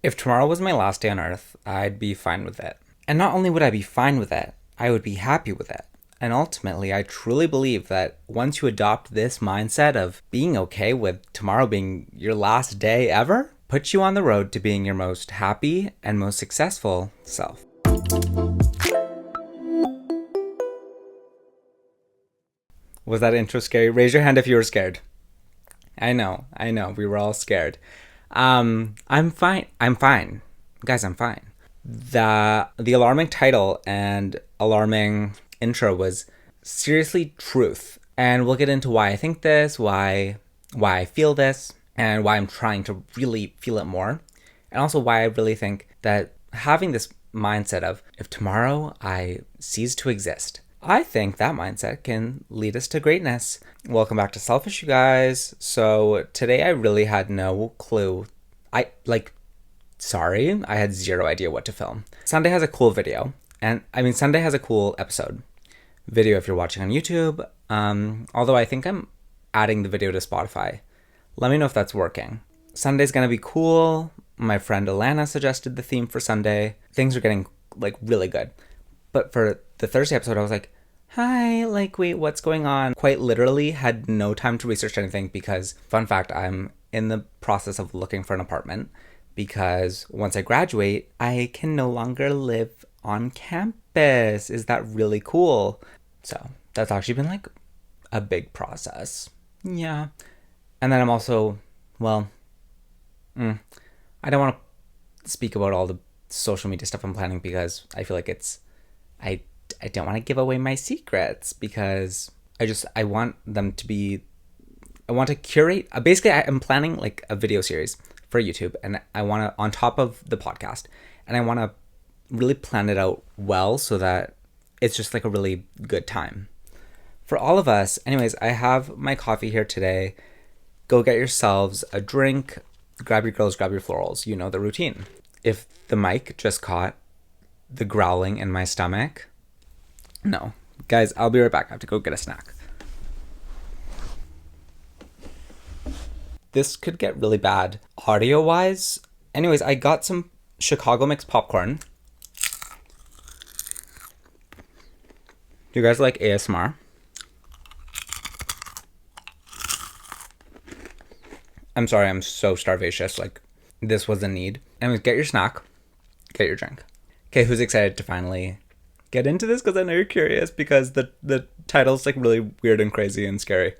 If tomorrow was my last day on earth, I'd be fine with it. And not only would I be fine with it, I would be happy with it. And ultimately, I truly believe that once you adopt this mindset of being okay with tomorrow being your last day ever, puts you on the road to being your most happy and most successful self. Was that intro scary? Raise your hand if you were scared. I know. We were all scared. I'm fine. Guys, I'm fine. The alarming title and alarming intro was seriously truth. And we'll get into why I think this, why I feel this, and why I'm trying to really feel it more. And also why I really think that having this mindset of, if tomorrow I cease to exist, I think that mindset can lead us to greatness. Welcome back to Selfish, you guys. So today I really had no clue. I had zero idea what to film. Sunday has a cool video. Sunday has a cool episode. Video if you're watching on YouTube. Although I think I'm adding the video to Spotify. Let me know if that's working. Sunday's gonna be cool. My friend Alana suggested the theme for Sunday. Things are getting really good. But for the Thursday episode, I was like, hi, wait, what's going on? Quite literally had no time to research anything because, fun fact, I'm in the process of looking for an apartment because once I graduate, I can no longer live on campus. Is that really cool? So that's actually been a big process. Yeah. And then I'm also, I don't want to speak about all the social media stuff I'm planning because I feel like I don't want to give away my secrets because I want them to be, I want to curate, basically I'm planning a video series for YouTube and I want to, on top of the podcast, and I want to really plan it out well so that it's just a really good time for all of us. Anyways, I have my coffee here today. Go get yourselves a drink, grab your girls, grab your florals, you know the routine. If the mic just caught the growling in my stomach, no. Guys, I'll be right back. I have to go get a snack. This could get really bad audio-wise. Anyways, I got some Chicago mix popcorn. Do you guys like ASMR? I'm sorry, I'm so starvacious. This was a need. Anyways, get your snack. Get your drink. Okay, who's excited to finally get into this? Because I know you're curious because the title's really weird and crazy and scary.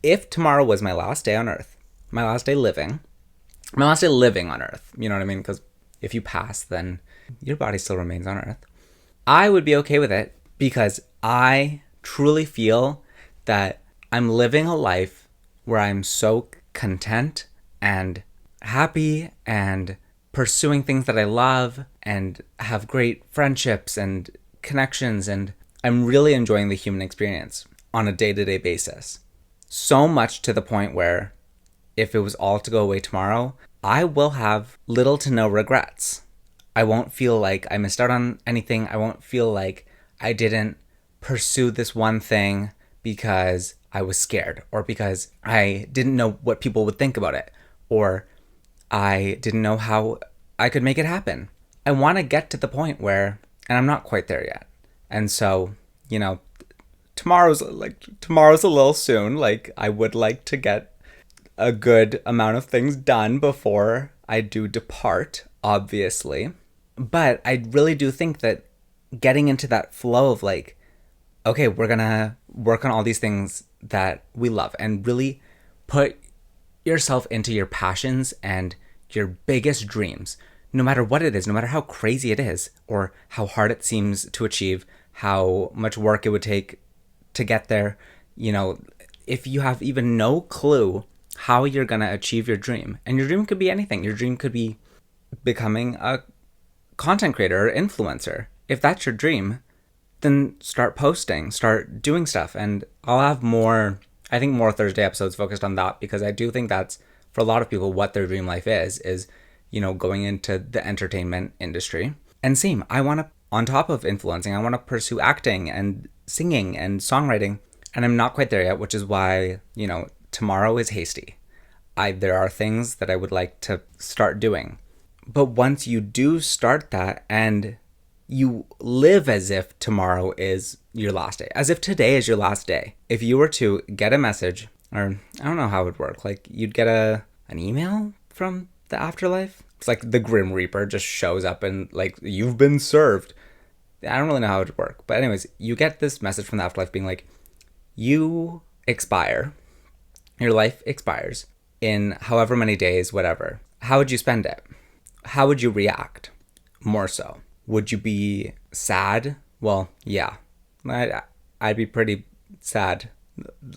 If tomorrow was my last day on earth, my last day living on earth, you know what I mean? Because if you pass, then your body still remains on earth. I would be okay with it because I truly feel that I'm living a life where I'm so content and happy and pursuing things that I love and have great friendships and connections, and I'm really enjoying the human experience on a day-to-day basis. So much to the point where if it was all to go away tomorrow, I will have little to no regrets. I won't feel like I missed out on anything. I won't feel like I didn't pursue this one thing because I was scared or because I didn't know what people would think about it or I didn't know how I could make it happen. I want to get to the point where, and I'm not quite there yet. And so, tomorrow's a little soon. I would like to get a good amount of things done before I do depart, obviously. But I really do think that getting into that flow of okay, we're going to work on all these things that we love and really put yourself into your passions and your biggest dreams, no matter what it is, no matter how crazy it is or how hard it seems to achieve, how much work it would take to get there. If you have even no clue how you're going to achieve your dream, and your dream could be anything. Your dream could be becoming a content creator or influencer. If that's your dream, then start posting, start doing stuff. And I'll have more Thursday episodes focused on that because I do think that's, for a lot of people, what their dream life is going into the entertainment industry. And same, I want to, on top of influencing, I want to pursue acting and singing and songwriting. And I'm not quite there yet, which is why, tomorrow is hasty. There are things that I would like to start doing But once you do start that and you live as if tomorrow is your last day, as if today is your last day. If you were to get a message, or I don't know how it would work, like you'd get an email from the afterlife. It's like the Grim Reaper just shows up and like, you've been served. I don't really know how it would work. But anyways, you get this message from the afterlife being like, you expire, your life expires in however many days, whatever. How would you spend it? How would you react? More so. Would you be sad? Well, yeah. I'd be pretty sad.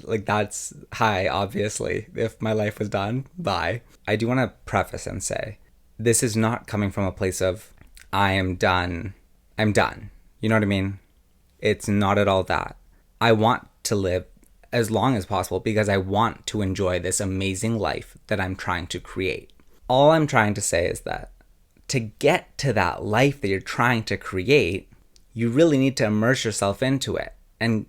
Like, that's high, obviously. If my life was done, bye. I do want to preface and say, this is not coming from a place of, I am done. I'm done. You know what I mean? It's not at all that. I want to live as long as possible because I want to enjoy this amazing life that I'm trying to create. All I'm trying to say is that to get to that life that you're trying to create, you really need to immerse yourself into it and,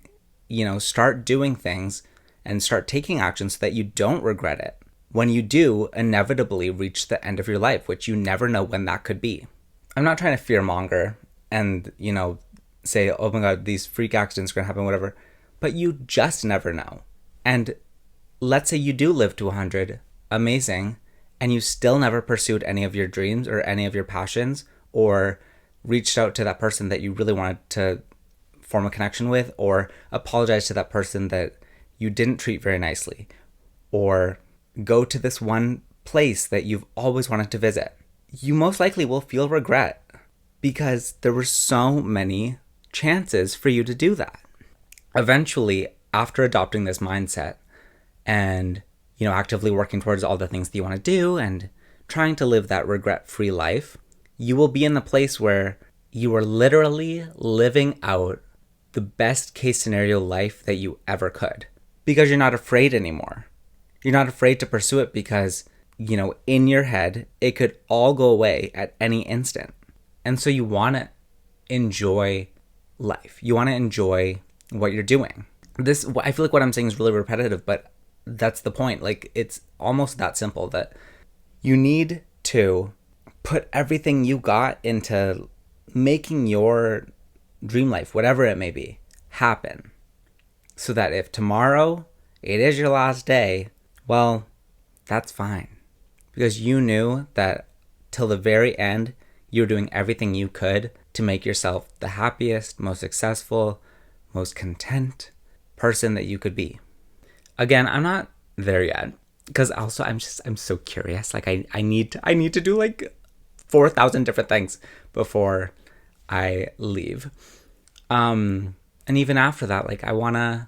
start doing things and start taking action so that you don't regret it when you do inevitably reach the end of your life, which you never know when that could be. I'm not trying to fearmonger and, say, oh my God, these freak accidents are going to happen, whatever, but you just never know. And let's say you do live to 100, amazing, and you still never pursued any of your dreams or any of your passions or reached out to that person that you really wanted to form a connection with, or apologize to that person that you didn't treat very nicely, or go to this one place that you've always wanted to visit. You most likely will feel regret because there were so many chances for you to do that. Eventually, after adopting this mindset and actively working towards all the things that you want to do and trying to live that regret-free life, you will be in the place where you are literally living out the best case scenario life that you ever could because you're not afraid anymore. You're not afraid to pursue it because, in your head, it could all go away at any instant. And so you want to enjoy life. You want to enjoy what you're doing. I feel like what I'm saying is really repetitive, but that's the point. Like, it's almost that simple that you need to put everything you got into making your dream life, whatever it may be, happen. So that if tomorrow it is your last day, well, that's fine. Because you knew that till the very end, you were doing everything you could to make yourself the happiest, most successful, most content person that you could be. Again, I'm not there yet because also I'm so curious. Like I need to do like 4,000 different things before I leave. And even after that, like I want to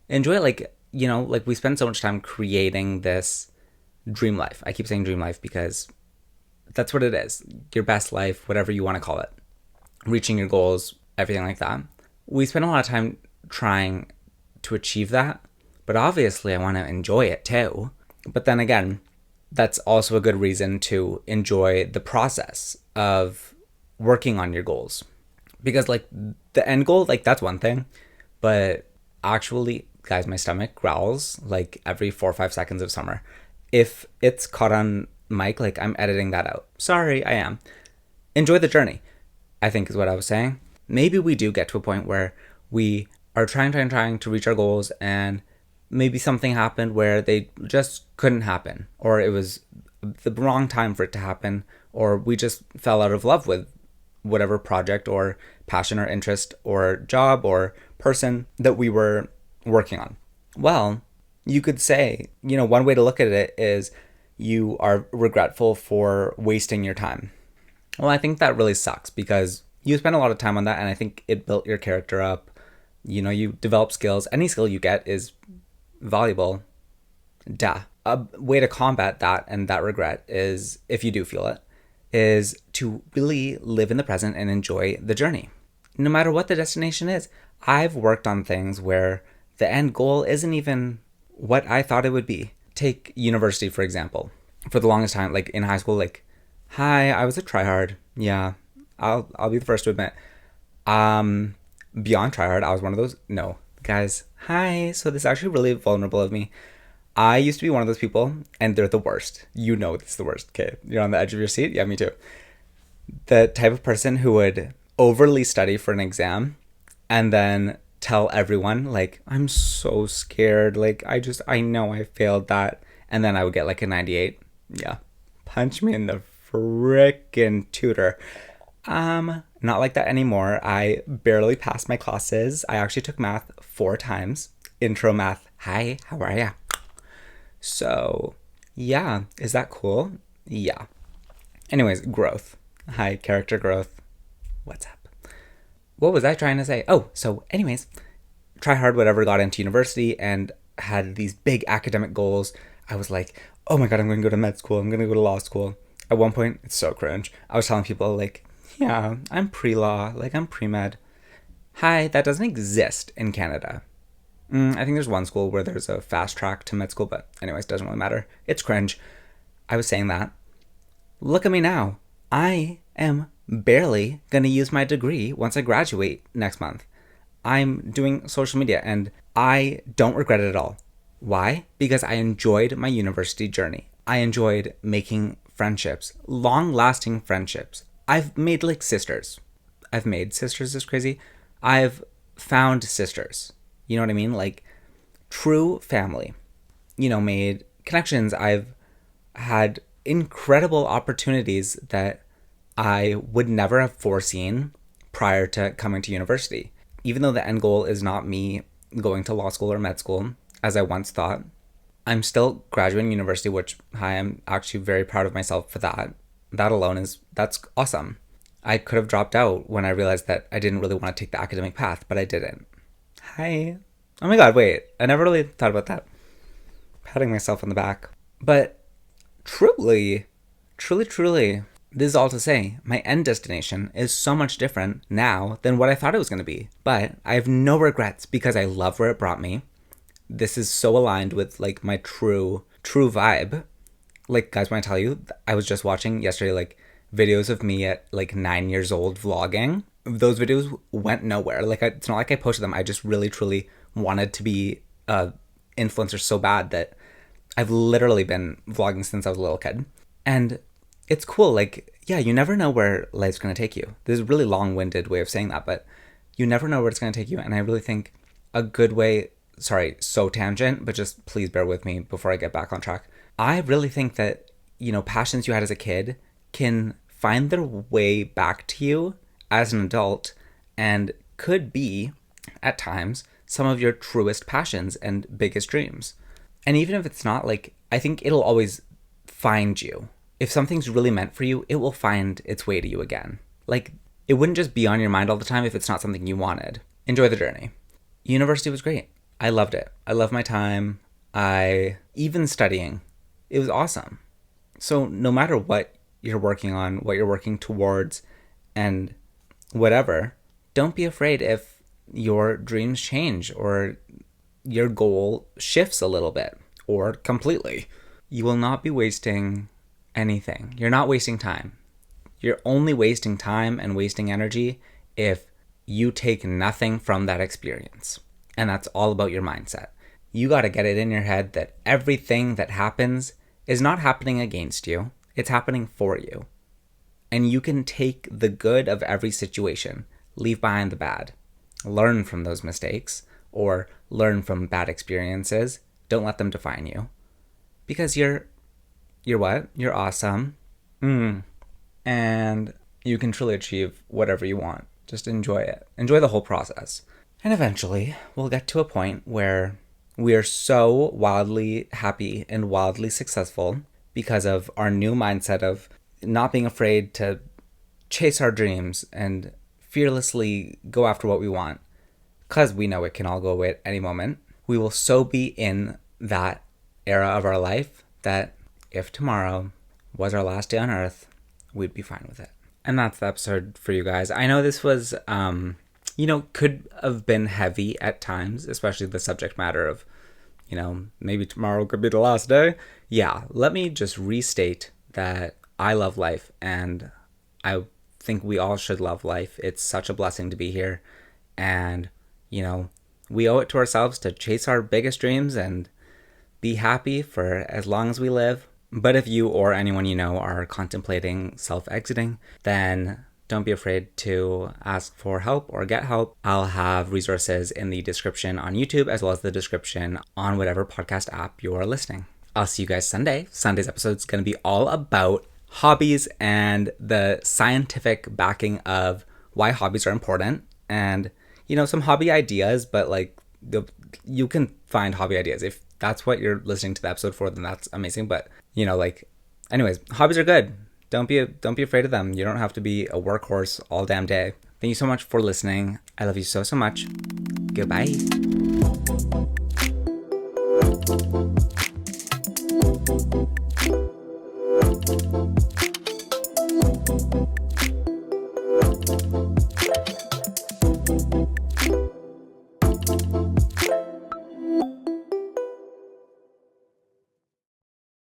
enjoy it. Like, like we spend so much time creating this dream life. I keep saying dream life because that's what it is. Your best life, whatever you want to call it. Reaching your goals, everything like that. We spend a lot of time trying to achieve that. But obviously I want to enjoy it too. But then again, that's also a good reason to enjoy the process of working on your goals. Because like the end goal, like that's one thing. But actually, guys, my stomach growls like every 4 or 5 seconds of summer. If it's caught on mic, like I'm editing that out. Sorry, I am. Enjoy the journey, I think is what I was saying. Maybe we do get to a point where we are trying to reach our goals and maybe something happened where they just couldn't happen, or it was the wrong time for it to happen, or we just fell out of love with whatever project or passion or interest or job or person that we were working on. Well, you could say, one way to look at it is you are regretful for wasting your time. Well, I think that really sucks because you spend a lot of time on that and I think it built your character up. You develop skills. Any skill you get is valuable. Duh. A way to combat that and that regret is, if you do feel it, is to really live in the present and enjoy the journey. No matter what the destination is. I've worked on things where the end goal isn't even what I thought it would be. Take university, for example. For the longest time, like in high school, like, hi, I was a tryhard. Yeah, I'll be the first to admit. Beyond tryhard, I was one of those. No, guys, hi. So this is actually really vulnerable of me. I used to be one of those people, and they're the worst. You know it's the worst. Okay, you're on the edge of your seat? Yeah, me too. The type of person who would overly study for an exam and then tell everyone, like, I'm so scared. Like, I know I failed that. And then I would get like a 98. Yeah. Punch me in the frickin' tutor. Not like that anymore. I barely passed my classes. I actually took math 4 times. Intro math. Hi, how are ya? So, yeah. Is that cool? Yeah. Anyways, growth. Hi, character growth. What's up? What was I trying to say? Oh, so anyways, try hard whatever, got into university and had these big academic goals. I was like, oh my God, I'm going to go to med school. I'm going to go to law school. At one point, it's so cringe. I was telling people like, yeah, I'm pre-law, like I'm pre-med. Hi, that doesn't exist in Canada. I think there's one school where there's a fast track to med school, but anyways, doesn't really matter. It's cringe. I was saying that. Look at me now. I am barely going to use my degree once I graduate next month. I'm doing social media and I don't regret it at all. Why? Because I enjoyed my university journey. I enjoyed making friendships, long-lasting friendships. I've made like sisters. I've made sisters is crazy. I've found sisters. You know what I mean? Like true family. Made connections. I've had incredible opportunities that I would never have foreseen prior to coming to university. Even though the end goal is not me going to law school or med school, as I once thought, I'm still graduating university, which I'm actually very proud of myself for that. That alone that's awesome. I could have dropped out when I realized that I didn't really want to take the academic path, but I didn't. Hi. Oh my God, wait. I never really thought about that. Patting myself on the back. But truly, this is all to say, my end destination is so much different now than what I thought it was going to be. But I have no regrets because I love where it brought me. This is so aligned with like my true vibe. Like, guys, when I tell you, I was just watching yesterday like videos of me at like 9 years old vlogging. Those videos went nowhere. Like, it's not like I posted them. I just really, truly wanted to be a influencer so bad that I've literally been vlogging since I was a little kid. And it's cool. Like, yeah, you never know where life's going to take you. This is a really long-winded way of saying that, but you never know where it's going to take you. And I really think a good way, sorry, so tangent, but just please bear with me before I get back on track. I really think that, passions you had as a kid can find their way back to you as an adult and could be, at times, some of your truest passions and biggest dreams. And even if it's not, like, I think it'll always find you. If something's really meant for you, it will find its way to you again. Like, it wouldn't just be on your mind all the time if it's not something you wanted. Enjoy the journey. University was great. I loved it. I loved my time. Even studying, it was awesome. So no matter what you're working on, what you're working towards, and whatever, don't be afraid if your dreams change or your goal shifts a little bit or completely. You will not be wasting anything. You're not wasting time. You're only wasting time and wasting energy if you take nothing from that experience. And that's all about your mindset. You got to get it in your head that everything that happens is not happening against you. It's happening for you. And you can take the good of every situation, leave behind the bad, learn from those mistakes, or learn from bad experiences. Don't let them define you. Because you're what? You're awesome. And you can truly achieve whatever you want. Just enjoy it. Enjoy the whole process. And eventually, we'll get to a point where we are so wildly happy and wildly successful because of our new mindset of not being afraid to chase our dreams and fearlessly go after what we want. Because we know it can all go away at any moment. We will so be in that era of our life that if tomorrow was our last day on earth, we'd be fine with it. And that's the episode for you guys. I know this was, could have been heavy at times, especially the subject matter of, maybe tomorrow could be the last day. Yeah, let me just restate that I love life and I think we all should love life. It's such a blessing to be here. And, we owe it to ourselves to chase our biggest dreams and be happy for as long as we live. But if you or anyone you know are contemplating self-exiting, then don't be afraid to ask for help or get help. I'll have resources in the description on YouTube as well as the description on whatever podcast app you're listening. I'll see you guys Sunday. Sunday's episode is going to be all about hobbies and the scientific backing of why hobbies are important, and some hobby ideas. But like you can find hobby ideas if that's what you're listening to the episode for, then that's amazing. But anyways, hobbies are good. Don't be afraid of them. You don't have to be a workhorse all damn day. Thank you so much for listening. I love you so much. Goodbye.